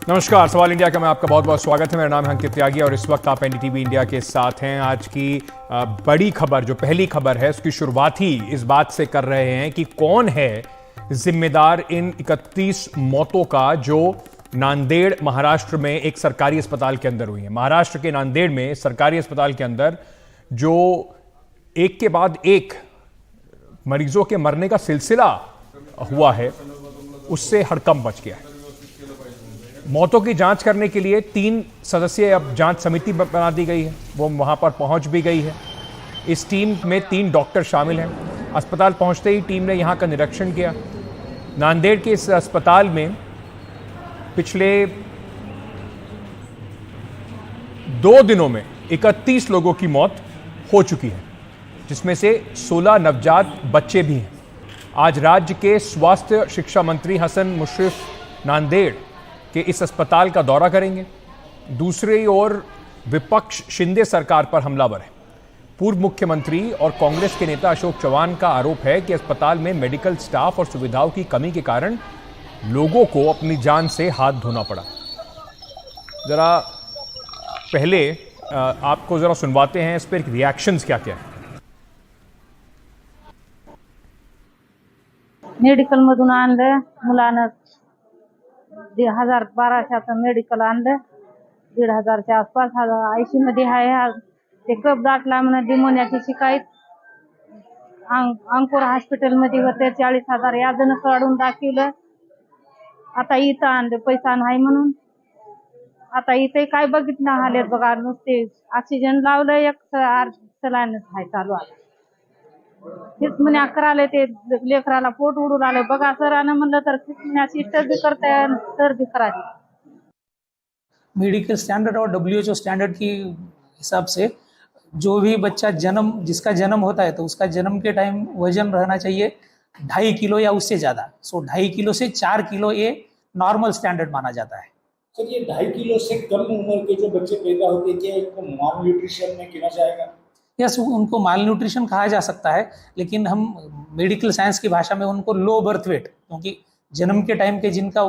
नमस्कार, सवाल इंडिया का मैं आपका बहुत बहुत स्वागत है। मेरा नाम है अंकित त्यागी और इस वक्त आप एनडीटीवी इंडिया के साथ हैं। आज की बड़ी खबर, जो पहली खबर है, उसकी शुरुआत ही इस बात से कर रहे हैं कि कौन है जिम्मेदार इन 31 मौतों का जो नांदेड़ महाराष्ट्र में एक सरकारी अस्पताल के अंदर हुई है। महाराष्ट्र के नांदेड़ में सरकारी अस्पताल के अंदर जो एक के बाद एक मरीजों के मरने का सिलसिला हुआ है, उससे हड़कंप मच गया है। मौतों की जांच करने के लिए 3 सदस्यीय अब जांच समिति बना दी गई है, वो वहां पर पहुंच भी गई है। इस टीम में 3 डॉक्टर शामिल हैं। अस्पताल पहुंचते ही टीम ने यहां का निरीक्षण किया। नांदेड़ के इस अस्पताल में पिछले 2 दिनों में 31 लोगों की मौत हो चुकी है, जिसमें से 16 नवजात बच्चे भी हैं। आज राज्य के स्वास्थ्य शिक्षा मंत्री हसन मुशर्रफ नांदेड़ के इस अस्पताल का दौरा करेंगे। दूसरी ओर विपक्ष शिंदे सरकार पर हमलावर है। पूर्व मुख्यमंत्री और कांग्रेस के नेता अशोक चव्हाण का आरोप है कि अस्पताल में मेडिकल स्टाफ और सुविधाओं की कमी के कारण लोगों को अपनी जान से हाथ धोना पड़ा। जरा पहले आपको जरा सुनवाते हैं इस पर रिएक्शंस क्या क्या है। मेडिकल मधून आणलं मुलानं 1200चं मेडिकल आणलं 1500च्या आसपास 80 मध्ये आहे ते कप दाटला म्हणून डिमोनियाची शिकायत अंकुर हॉस्पिटल मध्ये होते 40,000 यादनं काढून दाखवलं आता इथं आणलं पैसा नाही म्हणून आता इथे काय बघितलं हालेत बघा नुसते ऑक्सिजन लावलं एक सलाईनच आहे चालू आहे तेच म्हणे अकराले ते लेकराला पोट उडून आलं बघा सरांना म्हणलं तर म्हणे सिस्टर भी करताय सर भी करा मेडिकल स्टैंडर्ड और WHO स्टैंडर्ड की हिसाब से जो भी बच्चा जिसका जन्म होता है तो उसका जन्म के टाइम वजन रहना चाहिए 2.5 किलो या उससे ज़्यादा। 2.5 किलो से 4 किलो ये नॉर्मल स्टैंडर्ड माना जाता है। सर, ये 2.5 किलो से कम उम्र के जो बच्चे पैदा होते हैं क्या इनको माल न्यूट्रिशन में गिना जाएगा? यस, उनको माल न्यूट्रिशन कहा जा सकता है, लेकिन हम मेडिकल साइंस की भाषा में उनको लो बर्थ वेट, क्योंकि जन्म के टाइम के जिनका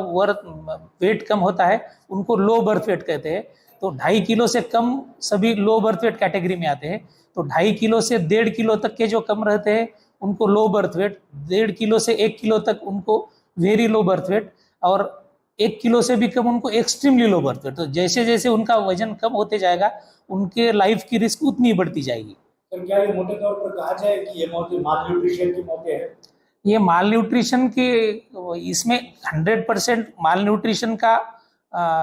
वेट कम होता है उनको लो बर्थ वेट कहते हैं। तो 2.5 किलो से कम सभी लो बर्थ वेट कैटेगरी में आते हैं। तो 2.5 किलो से 1.5 किलो तक के जो कम रहते हैं उनको लो बर्थ वेट, 1.5 किलो से 1 किलो तक उनको वेरी लो बर्थ वेट, और 1 किलो से भी कम उनको एक्सट्रीमली लो बर्थ वेट। तो जैसे जैसे उनका वजन कम होते जाएगा उनके लाइफ की रिस्क उतनी बढ़ती जाएगी। तो क्या ये मोटे तौर पर कहा जाए कि ये मौतें माल न्यूट्रिशन की मौतें हैं? ये माल न्यूट्रिशन के इसमें 100% माल न्यूट्रिशन का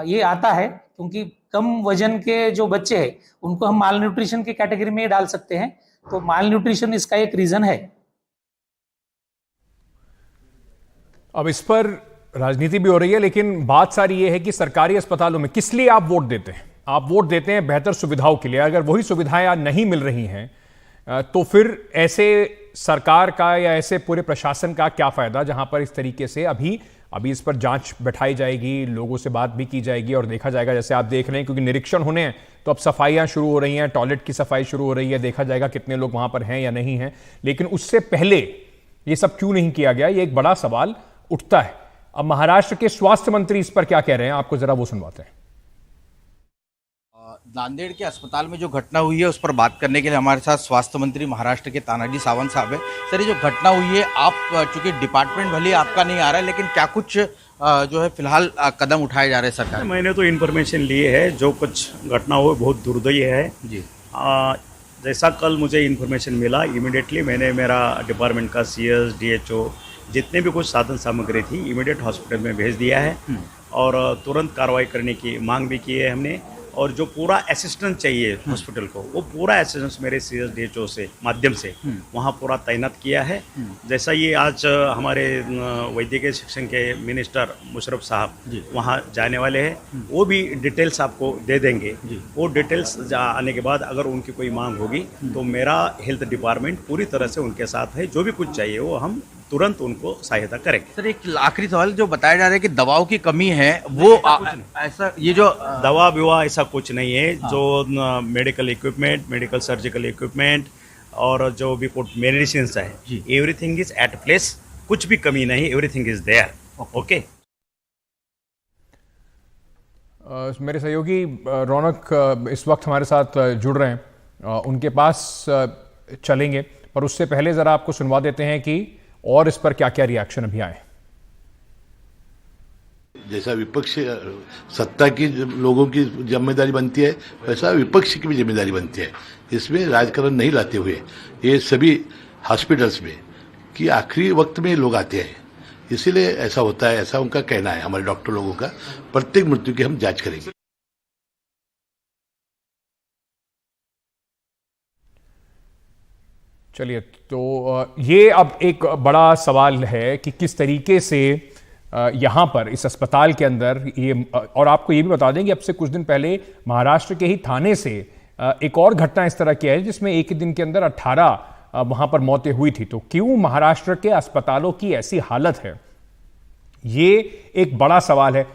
ये आता है, क्योंकि कम वजन के जो बच्चे हैं उनको हम माल न्यूट्रिशन की कैटेगरी में डाल सकते हैं। तो माल न्यूट्रिशन इसका एक रीजन है। अब इस पर राजनीति भी हो रही है, लेकिन बात सारी ये है कि सरकारी अस्पतालों में किस लिए आप वोट देते हैं? आप वोट देते हैं बेहतर सुविधाओं के लिए। अगर वही सुविधाएं आज नहीं मिल रही हैं तो फिर ऐसे सरकार का या ऐसे पूरे प्रशासन का क्या फायदा, जहां पर इस तरीके से अभी इस पर जांच बैठाई जाएगी, लोगों से बात भी की जाएगी और देखा जाएगा। जैसे आप देख रहे हैं, क्योंकि निरीक्षण होने हैं तो अब सफाइयां शुरू हो रही हैं, टॉयलेट की सफाई शुरू हो रही है, देखा जाएगा कितने लोग वहां पर हैं या नहीं हैं। लेकिन उससे पहले ये सब क्यों नहीं किया गया, ये एक बड़ा सवाल उठता है। अब महाराष्ट्र के स्वास्थ्य मंत्री इस पर क्या कह रहे हैं, आपको जरा वो सुनवाते हैं। नांदेड़ के अस्पताल में जो घटना हुई है उस पर बात करने के लिए हमारे साथ स्वास्थ्य मंत्री महाराष्ट्र के तानाजी सावंत साहब हैं। सर, ये जो घटना हुई है, आप चूंकि डिपार्टमेंट भले आपका नहीं आ रहा है, लेकिन क्या कुछ जो है फिलहाल कदम उठाए जा रहे हैं सरकार? मैंने तो इन्फॉर्मेशन ली है, जो कुछ घटना हुई बहुत दुर्दैवी है जी। जैसा कल मुझे इन्फॉर्मेशन मिला, इमीडिएटली मैंने मेरा डिपार्टमेंट का CS DHO जितने भी कुछ साधन सामग्री थी इमीडिएट हॉस्पिटल में भेज दिया है और तुरंत कार्रवाई करने की मांग भी की है हमने। और जो पूरा असिस्टेंस चाहिए हॉस्पिटल को, वो पूरा असिस्टेंस मेरे CS DHO से माध्यम से वहाँ पूरा तैनात किया है। जैसा ये आज हमारे वैद्यकीय शिक्षण के मिनिस्टर मुशर्रफ साहब वहाँ जाने वाले हैं, वो भी डिटेल्स आपको दे देंगे। वो डिटेल्स आने के बाद अगर उनकी कोई मांग होगी तो मेरा हेल्थ डिपार्टमेंट पूरी तरह से उनके साथ है। जो भी कुछ चाहिए वो हम तुरंत उनको सहायता करेंगे। सर, एक आखिरी सवाल, जो बताया जा रहा है कि दवाओं की कमी है, वो ऐसा ये जो दवा विवा ऐसा कुछ नहीं है। जो medical equipment, medical surgical equipment और जो भी मेडिसिन है, एवरीथिंग इज एट प्लेस, कुछ भी कमी नहीं, एवरीथिंग इज देयर। ओके। मेरे सहयोगी रौनक इस वक्त हमारे साथ जुड़ रहे हैं, उनके पास चलेंगे, पर उससे पहले ज़रा आपको सुनवा देते हैं कि और इस पर क्या क्या रिएक्शन अभी आए। जैसा विपक्ष सत्ता की लोगों की जिम्मेदारी बनती है, वैसा विपक्ष की भी जिम्मेदारी बनती है। इसमें राजकारण नहीं लाते हुए ये सभी हॉस्पिटल्स में कि आखिरी वक्त में लोग आते हैं, इसीलिए ऐसा होता है, ऐसा उनका कहना है। हमारे डॉक्टर लोगों का प्रत्येक मृत्यु की हम जांच करेंगे। चलिए, तो ये अब एक बड़ा सवाल है कि किस तरीके से यहाँ पर इस अस्पताल के अंदर ये, और आपको ये भी बता दें कि अब से कुछ दिन पहले महाराष्ट्र के ही थाने से एक और घटना इस तरह की है जिसमें एक ही दिन के अंदर 18 वहाँ पर मौतें हुई थी। तो क्यों महाराष्ट्र के अस्पतालों की ऐसी हालत है, ये एक बड़ा सवाल है।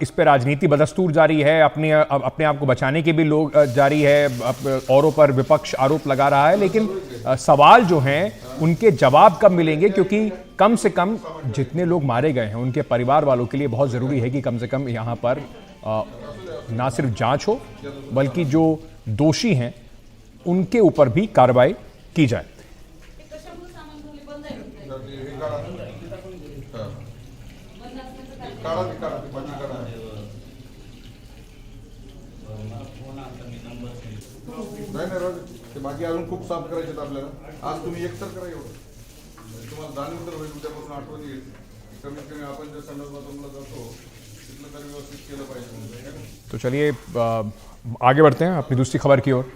इस पर राजनीति बदस्तूर जारी है, अपने आप को बचाने के भी लोग जारी है, औरों पर विपक्ष आरोप लगा रहा है, लेकिन सवाल जो हैं उनके जवाब कब मिलेंगे, क्योंकि कम से कम जितने लोग मारे गए हैं उनके परिवार वालों के लिए बहुत ज़रूरी है कि कम से कम यहाँ पर ना सिर्फ जांच हो बल्कि जो दोषी हैं उनके ऊपर भी कार्रवाई की जाए। बाकी अजून खूप साफ करायचे आपल्याला। आज तुम्ही एक तर करा, एवढं तुम्हाला जाणीव तर होईल, उद्यापासून आठवण येईल। कमीत कमी आपण ज्या संदर्भात जातो तिथलं तरी व्यवस्थित केलं पाहिजे। तो चलिए आगे बढ़ते हैं अपनी दूसरी खबर की ओर।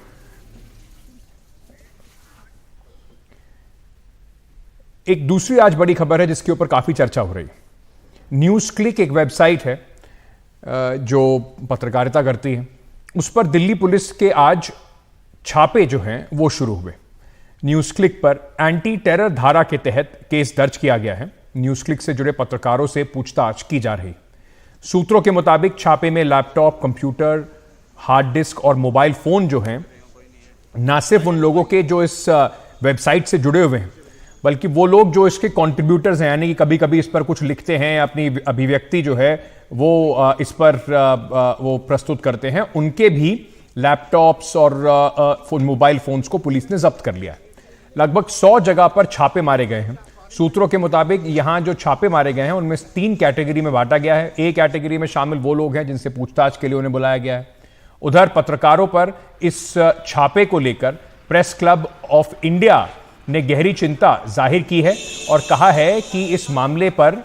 एक दूसरी आज बड़ी खबर है जिसके ऊपर काफी चर्चा हो रही है। न्यूज़ क्लिक एक वेबसाइट है जो पत्रकारिता करती है, उस पर दिल्ली पुलिस के आज छापे जो हैं वो शुरू हुए। न्यूज़ क्लिक पर एंटी टेरर धारा के तहत केस दर्ज किया गया है। न्यूज़ क्लिक से जुड़े पत्रकारों से पूछताछ की जा रही। सूत्रों के मुताबिक छापे में लैपटॉप, कंप्यूटर, हार्ड डिस्क और मोबाइल फोन जो हैं ना सिर्फ उन लोगों के जो इस वेबसाइट से जुड़े हुए हैं बल्कि वो लोग जो इसके कंट्रीब्यूटर्स हैं, यानी कि कभी कभी इस पर कुछ लिखते हैं, अपनी अभिव्यक्ति जो है वो इस पर वो प्रस्तुत करते हैं, उनके भी लैपटॉप्स और मोबाइल फोन्स को पुलिस ने जब्त कर लिया है। लगभग 100 जगह पर छापे मारे गए हैं। सूत्रों के मुताबिक यहां जो छापे मारे गए हैं उनमें 3 कैटेगरी में बांटा गया है। ए कैटेगरी में शामिल वो लोग हैं जिनसे पूछताछ के लिए उन्हें बुलाया गया है। उधर पत्रकारों पर इस छापे को लेकर प्रेस क्लब ऑफ इंडिया ने गहरी चिंता जाहिर की है और कहा है कि इस मामले पर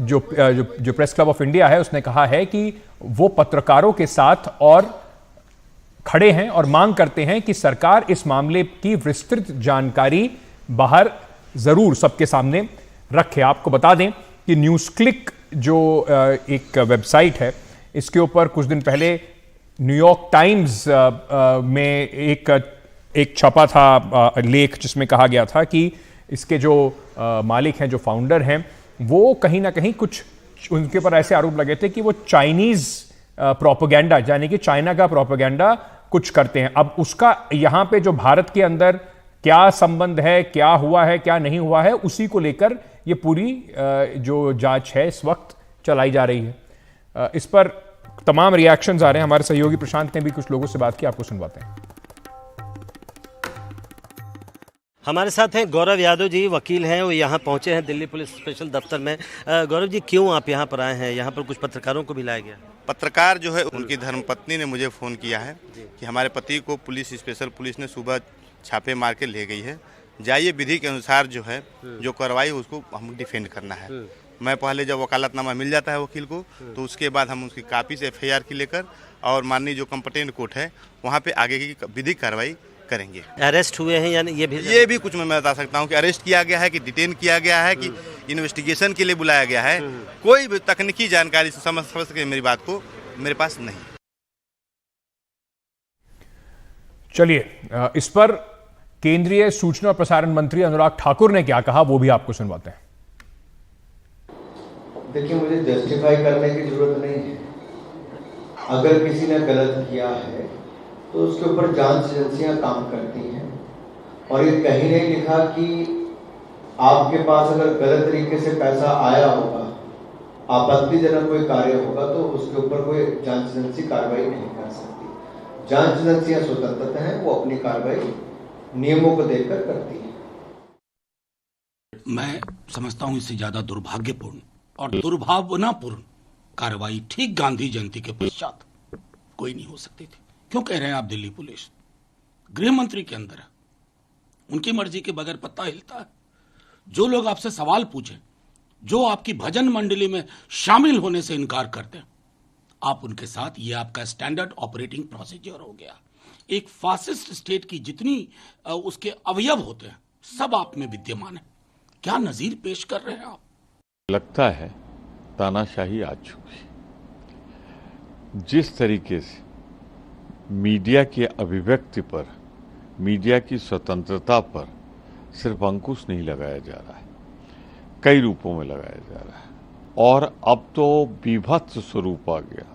जो प्रेस क्लब ऑफ इंडिया है उसने कहा है कि वो पत्रकारों के साथ और खड़े हैं और मांग करते हैं कि सरकार इस मामले की विस्तृत जानकारी बाहर जरूर सबके सामने रखे। आपको बता दें कि न्यूज़ क्लिक जो एक वेबसाइट है, इसके ऊपर कुछ दिन पहले न्यूयॉर्क टाइम्स में एक छपा था लेख जिसमें कहा गया था कि इसके जो मालिक हैं, जो फाउंडर हैं, वो कहीं ना कहीं कुछ उनके ऊपर ऐसे आरोप लगे थे कि वो चाइनीज प्रोपेगेंडा, यानी कि चाइना का प्रोपेगेंडा कुछ करते हैं। अब उसका यहाँ पे जो भारत के अंदर क्या संबंध है, क्या हुआ है, क्या नहीं हुआ है, उसी को लेकर ये पूरी जो जांच है इस वक्त चलाई जा रही है। इस पर तमाम रिएक्शंस आ रहे हैं। हमारे सहयोगी प्रशांत ने भी कुछ लोगों से बात की, आपको सुनवाते हैं। हमारे साथ हैं गौरव यादव जी, वकील हैं, वो यहाँ पहुँचे हैं दिल्ली पुलिस स्पेशल दफ्तर में। गौरव जी, क्यों आप यहाँ पर आए हैं? यहाँ पर कुछ पत्रकारों को भी लाया गया। पत्रकार जो है उनकी धर्मपत्नी ने मुझे फ़ोन किया है कि हमारे पति को पुलिस, स्पेशल पुलिस ने सुबह छापे मार के ले गई है। जाइए, विधि के अनुसार जो है जो कार्रवाई उसको हम डिफेंड करना है। मैं पहले जब वकालतनामा मिल जाता है वकील को तो उसके बाद हम उसकी कापी से FIR की लेकर और माननीय जो कंपटेंट कोर्ट है वहाँ पे आगे की विधिक कार्रवाई करेंगे। अरेस्ट हुए हैं यानी ये भी कुछ मैं बता सकता हूँ कि अरेस्ट किया गया है कि डिटेन किया गया है कि इन्वेस्टिगेशन के लिए बुलाया गया है। कोई भी तकनीकी जानकारी से समझ सके मेरी बात को मेरे पास नहीं। चलिए, इस पर केंद्रीय सूचना और प्रसारण मंत्री अनुराग ठाकुर ने क्या कहा वो भी आपको सुनवाते हैं। देखिए, मुझे जस्टिफाई करने की जरूरत नहीं है। अगर किसी ने गलत किया है तो उसके ऊपर जांच एजेंसियां काम करती हैं और ये कहीं नहीं लिखा कि आपके पास अगर गलत तरीके से पैसा आया होगा आपत्तिजनक कोई कार्य होगा तो उसके ऊपर कोई जांच एजेंसी कार्रवाई नहीं कर सकती। जांच एजेंसियां स्वतंत्रता हैं, वो अपनी कार्रवाई नियमों को देखकर करती है। मैं समझता हूं इससे ज्यादा दुर्भाग्यपूर्ण और दुर्भावनापूर्ण कार्रवाई ठीक गांधी जयंती के पश्चात कोई नहीं हो सकती थी। क्यों कह रहे हैं आप दिल्ली पुलिस? गृह मंत्री के अंदर है, उनकी मर्जी के बगैर पत्ता हिलता है। जो लोग आपसे सवाल पूछें, जो आपकी भजन मंडली में शामिल होने से इनकार करते हैं, आप उनके साथ, ये आपका स्टैंडर्ड ऑपरेटिंग प्रोसीजर हो गया। एक फासिस्ट स्टेट की जितनी उसके अवयव होते हैं सब आप में विद्यमान है। क्या नजीर पेश कर रहे हैं आप? लगता है तानाशाही आ चुकी। जिस तरीके से मीडिया की अभिव्यक्ति पर, मीडिया की स्वतंत्रता पर सिर्फ अंकुश नहीं लगाया जा रहा है, कई रूपों में लगाया जा रहा है। और अब तो बीभत्स स्वरूप आ गया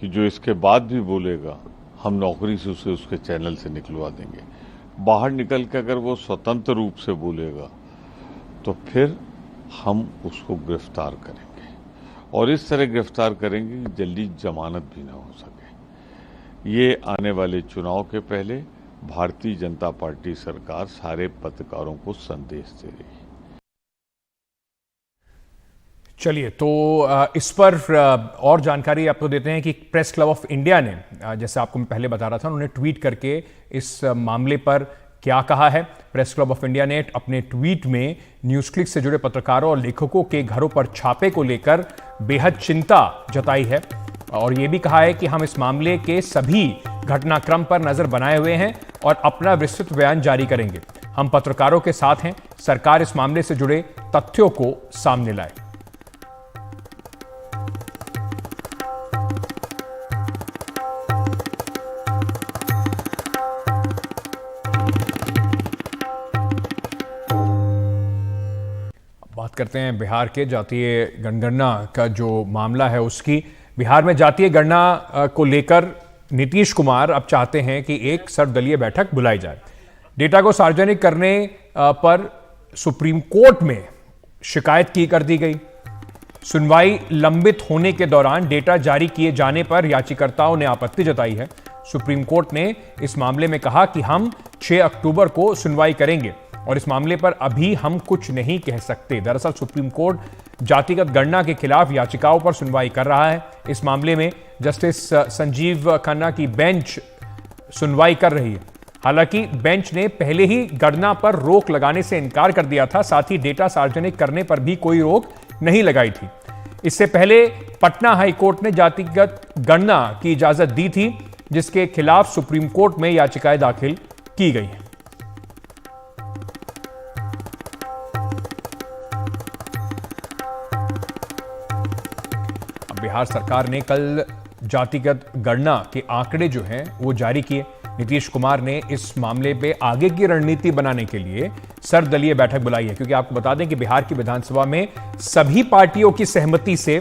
कि जो इसके बाद भी बोलेगा हम नौकरी से उसे उसके चैनल से निकलवा देंगे। बाहर निकल के अगर वो स्वतंत्र रूप से बोलेगा तो फिर हम उसको गिरफ्तार करेंगे, और इस तरह गिरफ्तार करेंगे कि जल्दी जमानत भी ना हो सके। ये आने वाले चुनाव के पहले भारतीय जनता पार्टी सरकार सारे पत्रकारों को संदेश दे रही है। चलिए, तो इस पर और जानकारी आपको देते हैं कि प्रेस क्लब ऑफ इंडिया ने, जैसे आपको मैं पहले बता रहा था, उन्होंने ट्वीट करके इस मामले पर क्या कहा है। प्रेस क्लब ऑफ इंडिया ने अपने ट्वीट में न्यूज़ क्लिक से जुड़े पत्रकारों और लेखकों के घरों पर छापे को लेकर बेहद चिंता जताई है, और ये भी कहा है कि हम इस मामले के सभी घटनाक्रम पर नजर बनाए हुए हैं और अपना विस्तृत बयान जारी करेंगे। हम पत्रकारों के साथ हैं, सरकार इस मामले से जुड़े तथ्यों को सामने लाए। बात करते हैं बिहार के जातीय जनगणना का जो मामला है उसकी। बिहार में जातीय गणना को लेकर नीतीश कुमार अब चाहते हैं कि एक सर्वदलीय बैठक बुलाई जाए। डेटा को सार्वजनिक करने पर सुप्रीम कोर्ट में शिकायत की कर दी गई। सुनवाई लंबित होने के दौरान डेटा जारी किए जाने पर याचिकाकर्ताओं ने आपत्ति जताई है। सुप्रीम कोर्ट ने इस मामले में कहा कि हम 6 अक्टूबर को सुनवाई करेंगे और इस मामले पर अभी हम कुछ नहीं कह सकते। दरअसल सुप्रीम कोर्ट जातिगत गणना के खिलाफ याचिकाओं पर सुनवाई कर रहा है। इस मामले में जस्टिस संजीव खन्ना की बेंच सुनवाई कर रही है। हालांकि बेंच ने पहले ही गणना पर रोक लगाने से इनकार कर दिया था, साथ ही डेटा सार्वजनिक करने पर भी कोई रोक नहीं लगाई थी। इससे पहले पटना हाईकोर्ट ने जातिगत गणना की इजाजत दी थी, जिसके खिलाफ सुप्रीम कोर्ट में याचिकाएं दाखिल की गई हैं। बिहार सरकार ने कल जातिगत गणना के आंकड़े जो हैं वो जारी किए। नीतीश कुमार ने इस मामले पे आगे की रणनीति बनाने के लिए सर्वदलीय बैठक बुलाई है, क्योंकि आपको बता दें कि बिहार की विधानसभा में सभी पार्टियों की सहमति से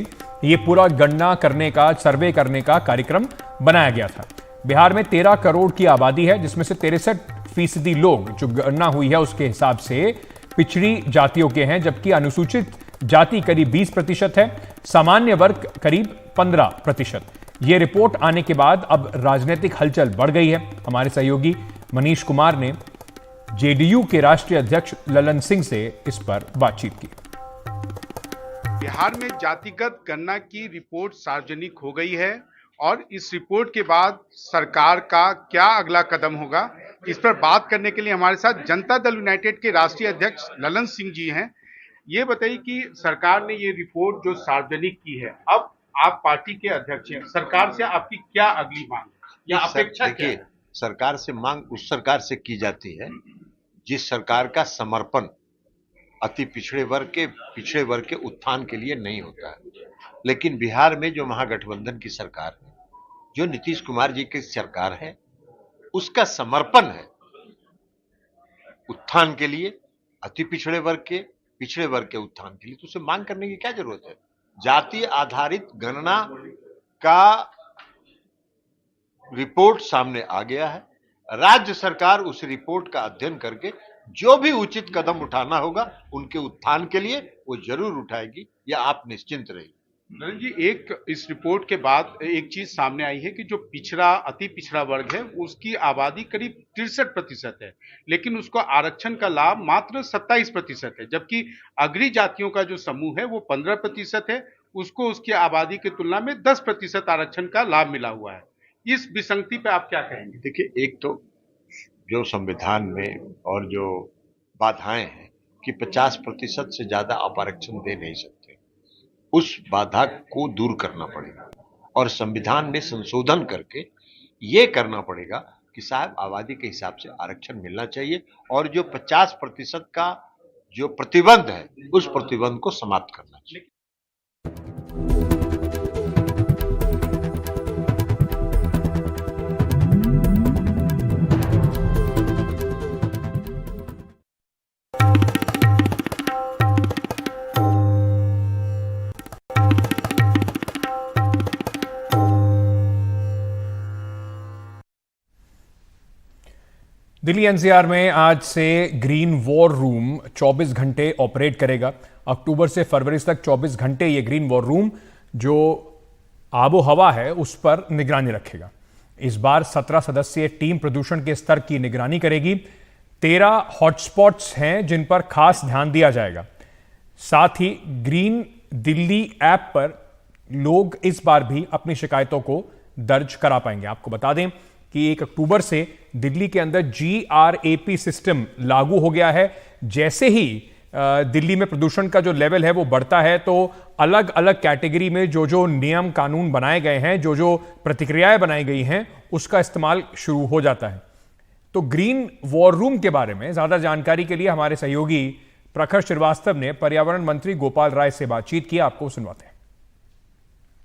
ये पूरा गणना करने का, सर्वे करने का कार्यक्रम बनाया गया था। बिहार में 13 करोड़ की आबादी है, जिसमें से 63% लोग जो गणना हुई है उसके हिसाब से पिछड़ी जातियों के हैं, जबकि अनुसूचित जाति करीब 20% है, सामान्य वर्ग करीब 15%। यह रिपोर्ट आने के बाद अब राजनीतिक हलचल बढ़ गई है। हमारे सहयोगी मनीष कुमार ने जेडीयू के राष्ट्रीय अध्यक्ष ललन सिंह से इस पर बातचीत की। बिहार में जातिगत गणना की रिपोर्ट सार्वजनिक हो गई है और इस रिपोर्ट के बाद सरकार का क्या अगला कदम होगा, इस पर बात करने के लिए हमारे साथ जनता दल यूनाइटेड के राष्ट्रीय अध्यक्ष ललन सिंह जी हैं। ये बताइए कि सरकार ने ये रिपोर्ट जो सार्वजनिक की है, अब आप पार्टी के अध्यक्ष हैं, सरकार से आपकी क्या अगली मांग या अपेक्षा क्या है? सरकार से मांग उस सरकार से की जाती है जिस सरकार का समर्पण अति पिछड़े वर्ग के उत्थान के लिए नहीं होता है। लेकिन बिहार में जो महागठबंधन की सरकार है, जो नीतीश कुमार जी की सरकार है, उसका समर्पण है उत्थान के लिए, अति पिछड़े वर्ग के उत्थान के लिए। तो उसे मांग करने की क्या जरूरत है? जाति आधारित गणना का रिपोर्ट सामने आ गया है। राज्य सरकार उस रिपोर्ट का अध्ययन करके जो भी उचित कदम उठाना होगा उनके उत्थान के लिए वो जरूर उठाएगी, या आप निश्चिंत रहिए। नरेंद्र जी, एक इस रिपोर्ट के बाद एक चीज सामने आई है कि जो पिछड़ा अति पिछड़ा वर्ग है उसकी आबादी करीब 63% है, लेकिन उसको आरक्षण का लाभ मात्र 27% है, जबकि अग्री जातियों का जो समूह है वो 15% है, उसको उसकी आबादी की तुलना में 10% आरक्षण का लाभ मिला हुआ है। इस विसंगति पे आप क्या कहेंगे? देखिए, एक तो जो संविधान में और जो बाधाएं हैं कि 50% से ज्यादा आप आरक्षण दे नहीं सकते, उस बाधा को दूर करना पड़ेगा और संविधान में संशोधन करके ये करना पड़ेगा कि साहब आबादी के हिसाब से आरक्षण मिलना चाहिए और जो 50% का जो प्रतिबंध है उस प्रतिबंध को समाप्त करना चाहिए। दिल्ली एनसीआर में आज से ग्रीन वॉर रूम 24 घंटे ऑपरेट करेगा। अक्टूबर से फरवरी तक 24 घंटे ये ग्रीन वॉर रूम जो आबो हवा है उस पर निगरानी रखेगा। इस बार 17 सदस्यीय टीम प्रदूषण के स्तर की निगरानी करेगी। 13 हॉटस्पॉट्स हैं जिन पर खास ध्यान दिया जाएगा। साथ ही ग्रीन दिल्ली ऐप पर लोग इस बार भी अपनी शिकायतों को दर्ज करा पाएंगे। आपको बता दें कि 1 अक्टूबर से दिल्ली के अंदर GRAP सिस्टम लागू हो गया है। जैसे ही दिल्ली में प्रदूषण का जो लेवल है वो बढ़ता है तो अलग अलग कैटेगरी में जो जो नियम कानून बनाए गए हैं, जो जो प्रतिक्रियाएं बनाई गई हैं, उसका इस्तेमाल शुरू हो जाता है। तो ग्रीन वॉर रूम के बारे में ज्यादा जानकारी के लिए हमारे सहयोगी प्रखर श्रीवास्तव ने पर्यावरण मंत्री गोपाल राय से बातचीत की। आपको सुनवाते हैं।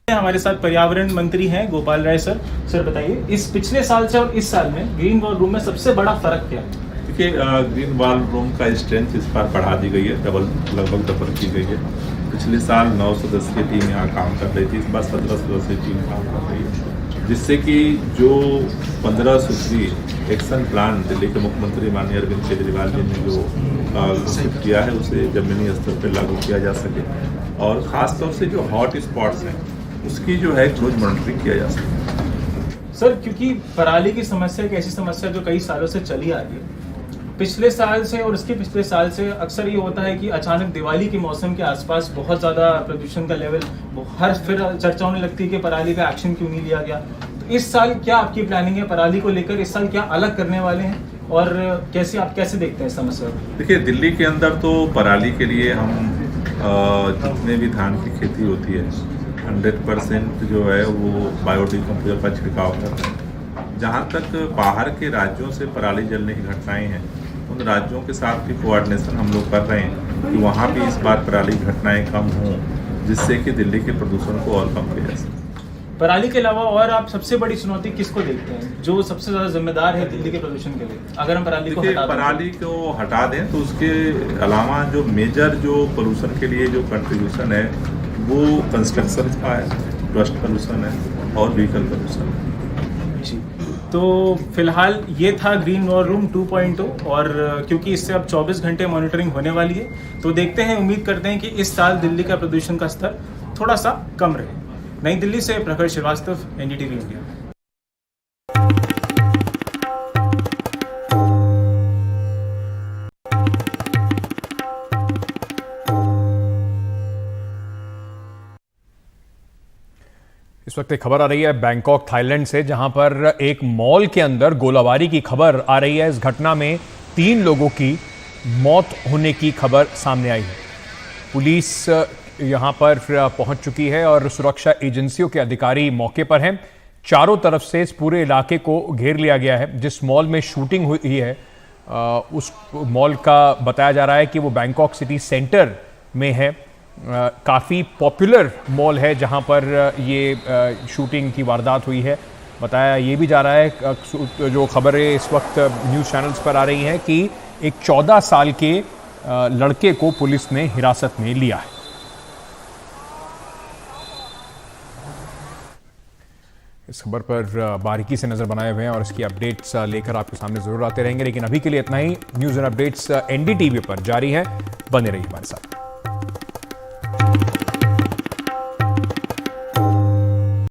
हमारे साथ पर्यावरण मंत्री हैं गोपाल राय सर। सर बताइए, इस पिछले साल से और इस साल में ग्रीन वॉर रूम में सबसे बड़ा फर्क क्या है? देखिए, ग्रीन वॉर रूम का स्ट्रेंथ इस बार बढ़ा दी गई है, लगभग डबल की गई है। पिछले साल 9 सदस्यीय टीम यहाँ काम कर रही थी, इस बार 17 सदस्यीय टीम काम कर रही है, जिससे कि जो 15 सूत्री एक्शन प्लान दिल्ली के मुख्यमंत्री माननीय अरविंद केजरीवाल जी ने जो घोषित किया है उसे जमीनी स्तर पर लागू किया जा सके और ख़ासतौर से जो हॉट स्पॉट्स हैं उसकी जो है रोज मॉनिटरिंग किया जा सकता है। सर, क्योंकि पराली की समस्या एक ऐसी समस्या जो कई सालों से चली आ रही है, पिछले साल से और उसके पिछले साल से अक्सर ये होता है कि अचानक दिवाली के मौसम के आसपास बहुत ज़्यादा प्रदूषण का लेवल हर फिर चर्चा होने लगती है कि पराली का एक्शन क्यों नहीं लिया गया। तो इस साल क्या आपकी प्लानिंग है पराली को लेकर? इस साल क्या अलग करने वाले हैं और कैसे देखते हैं समस्या? देखिए, दिल्ली के अंदर तो पराली के लिए हम जितने भी धान की खेती होती है 100% जो है वो बायोडिकम्पोजर का छिड़काव कर रहे हैं। जहाँ तक बाहर के राज्यों से पराली जलने की घटनाएं हैं, उन राज्यों के साथ भी कोऑर्डिनेशन हम लोग कर रहे हैं कि वहाँ भी इस बार पराली घटनाएं कम हों, जिससे कि दिल्ली के प्रदूषण को और कम किया जा सके। पराली के अलावा और आप सबसे बड़ी चुनौती किसको देखते हैं जो सबसे ज़्यादा जिम्मेदार है दिल्ली के प्रदूषण के लिए? अगर हम पराली को हटा दें तो उसके अलावा जो मेजर जो पोल्यूशन के लिए जो कंट्रीब्यूशन है वो कंस्ट्रक्शन का है, डस्ट पोल्यूशन है और व्हीकल पोल्यूशन है। जी, तो फिलहाल ये था ग्रीन वॉर रूम 2.0 और क्योंकि इससे अब 24 घंटे मॉनिटरिंग होने वाली है तो देखते हैं, उम्मीद करते हैं कि इस साल दिल्ली का प्रदूषण का स्तर थोड़ा सा कम रहे। नई दिल्ली से प्रखर श्रीवास्तव, NDTV इंडिया। इस वक्त एक खबर आ रही है बैंकॉक थाईलैंड से, जहां पर एक मॉल के अंदर गोलाबारी की खबर आ रही है। इस घटना में 3 लोगों की मौत होने की खबर सामने आई है। पुलिस यहां पर पहुंच चुकी है और सुरक्षा एजेंसियों के अधिकारी मौके पर हैं। चारों तरफ से इस पूरे इलाके को घेर लिया गया है। जिस मॉल में शूटिंग हुई है उस मॉल का बताया जा रहा है कि वो बैंकॉक सिटी सेंटर में है। काफ़ी पॉपुलर मॉल है जहां पर ये शूटिंग की वारदात हुई है। बताया ये भी जा रहा है, जो खबरें इस वक्त न्यूज़ चैनल्स पर आ रही हैं, कि एक 14 साल के लड़के को पुलिस ने हिरासत में लिया है। इस खबर पर बारीकी से नज़र बनाए हुए हैं और इसकी अपडेट्स लेकर आपके सामने ज़रूर आते रहेंगे, लेकिन अभी के लिए इतना ही। न्यूज़ एंड अपडेट्स NDTV पर जारी है, बने रहिए हमारे साथ।